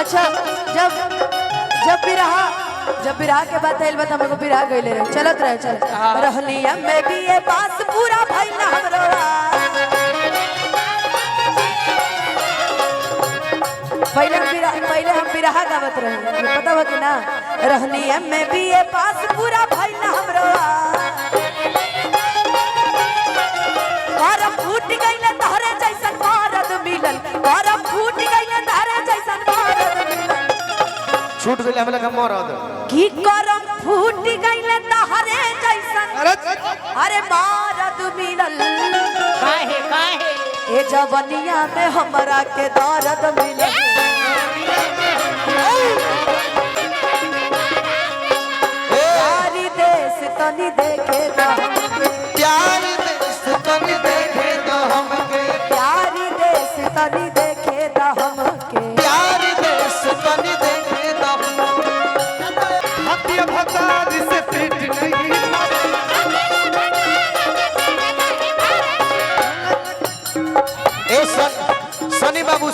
अच्छा जब बिरहा के बात आइल बा त हमको बिरहा गइले रहे चलत रहे चल रहली मैं भी ये पास पूरा भइल हमरो पहले हम बिरहा गावत रहे पता हो कि ना रहली मैं भी ये पास पूरा भइल हमरो करम फूट गइले तहरे जैसन मरद मिलल करम फूट गइले तहरे जैसन मरद मिलल छूट गइले हमला का मरद की करम फूट गइले तहरे जैसन अरे मरद मिलल काहे ए जवनिया में हमरा के दर्द मिलल प्यारी देश तनी देखे दा प्यार देश तनी देखे तो हमके प्यारी देश तनी देखे दा हमके प्यार देश तनी देखे तो हत्या भतार से पेट नहीं ए सनी बाबू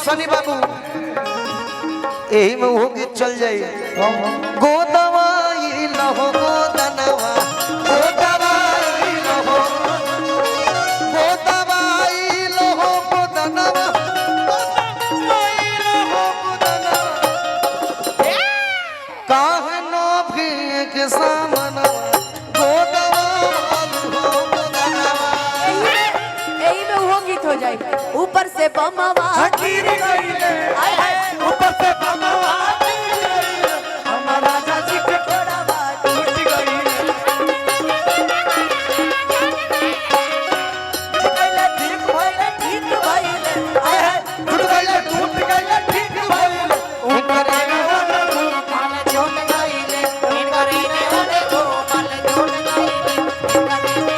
यही में वो गीत चल जाई गोदवाई लहो गोदनवा गोदवाई लहो गोदनवा काहे नो भी के सामना यही में वो गीत हो जाए ऊपर से बमवा गिर गइले ऊपर से बमवा हमारा चाची के कोड़ावा टूट गइले ठीक भइले टूट गइले ठीक भइले ऊपर माल जोन गइले इनकरीने वाले को माल जोन गइले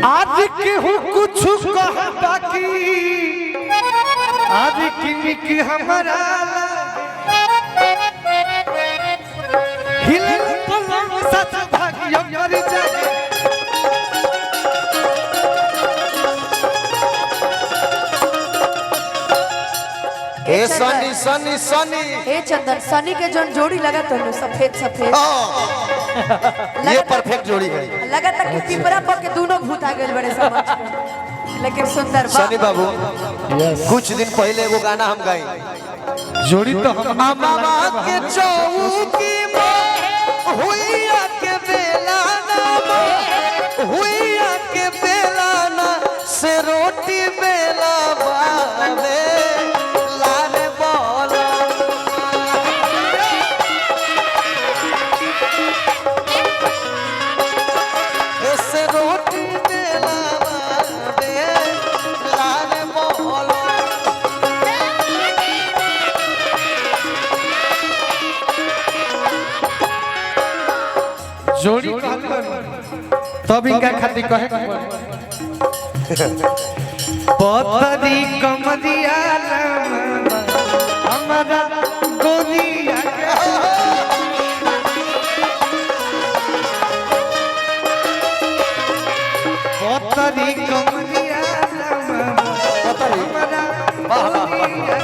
आज केहू कुछ कह बाकी आज की हमारा हिल पलंग सच भाग्य मर जाए ए सनी ए चंदन सनी के जोन जोड़ी लगा तो सफेद ये परफेक्ट जोड़ी है लगा था कि पिपरा पर के दोनों भूत आ गए बड़े समझ में। लेकिन सुंदर सनी बाबू कुछ दिन पहले एगो गाना हम गाई जोड़ी तो हम मामा के चौकी में हुइया के बेला ना हुइया के बेला ना से रोटी बेला बावे लारे बोला ऐसे रोटी बेला बावे लारे बोला जोड़ी तब इनका खातिर कहे पतरी कमरिया हमारा गोरिया पतरी कमरिया हमारा गोरिया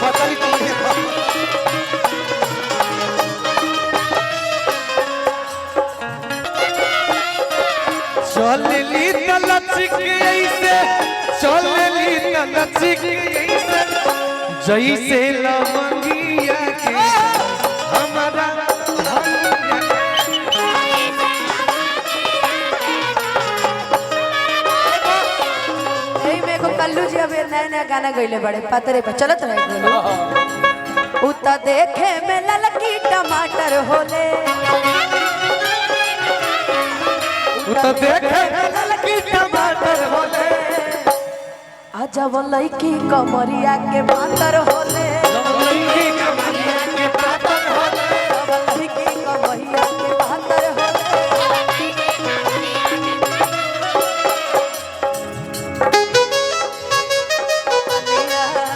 पता नहीं चलली तलचिक ऐसे चलली तलचिक ऐसे जैसे लवंगिया के हमारा यही में को कल्लू जी अभी नया गाना गइले बड़े पतरे पर चलत रहे उता देखे में ललकी टमाटर होले तो देखे ललकी टमाटर होले आजा वो लड़की कमरिया के मातर होले ललकी कमरिया के पातर होले लड़की कमरिया के मातर होले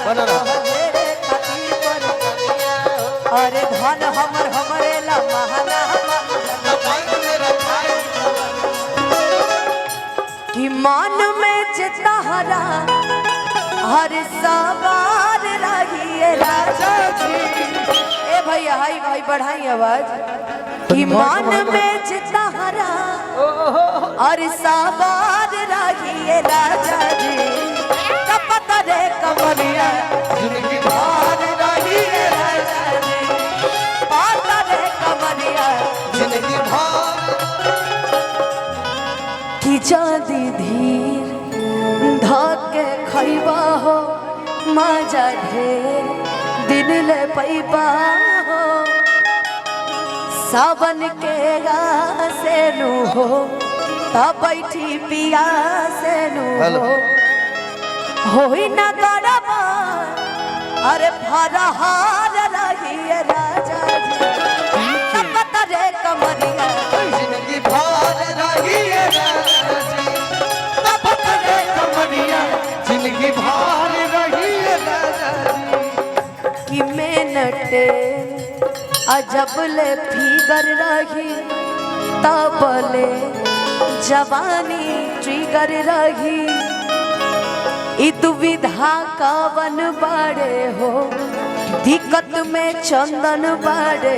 बना रहा। अरे धन हमरे ला अरे सवार रहिए राजा जी। ए भैया हाई भाई बढ़ाई आवाज कि मान में चितारा और सवार रहिए राजा जी। कपत रे कमरिया जिंदगी भर रहिए राजा जी। पाता रे कमरिया जिंदगी भर कि जादी धीर धके खैबा हो मजा ढेर दिन ले पैबा हो। सावन के से नु हो तब बैठी पिया से नु हेलो। हो ही न गड़बा अरे फरहार रहिए राजा जी। कपत रे कमरिया जिंदगी भर रहिए राजा जी। तपत रे कमरिया जिंदगी भर रहिए राजा जी। कि मेनटे अजबले फिगर रही तबले जवानी ट्रिगर रही। ई दुविधा कवन बड़े हो दिक्कत में चंदन बड़े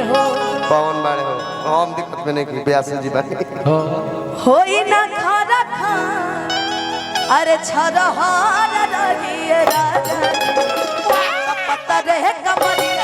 हो। कौन बारे हो हम दिक्कत में नहीं की ब्यासी जी बाकी होई ना खारा खा अरे छरहार रहिए राजा। पता रहे कमरिया